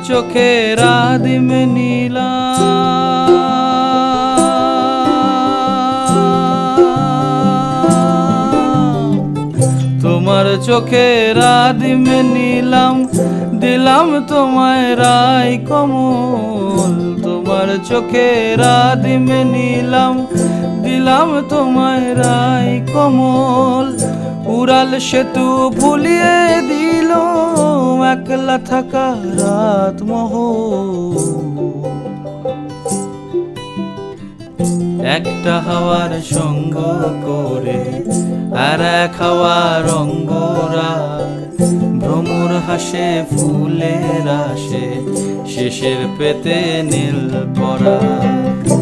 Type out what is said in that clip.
চোখের আদিম নিলাম, তোমার চোখের আদিম নিলাম, দিলাম তোমায় রায় কমল। তোমার চোখের আদিম নিলাম, দিলাম তোমায় রায় কমল। উড়াল সেতু ভুলিয়ে দিল একলা থাকা রাত মহল। একটা হাওয়ার সঙ্গ করে আর এক হাওয়ার অঙ্গরাগ, ভ্রমর হাসে ফুলের আসে শেষের পেতে নীল পরাগ।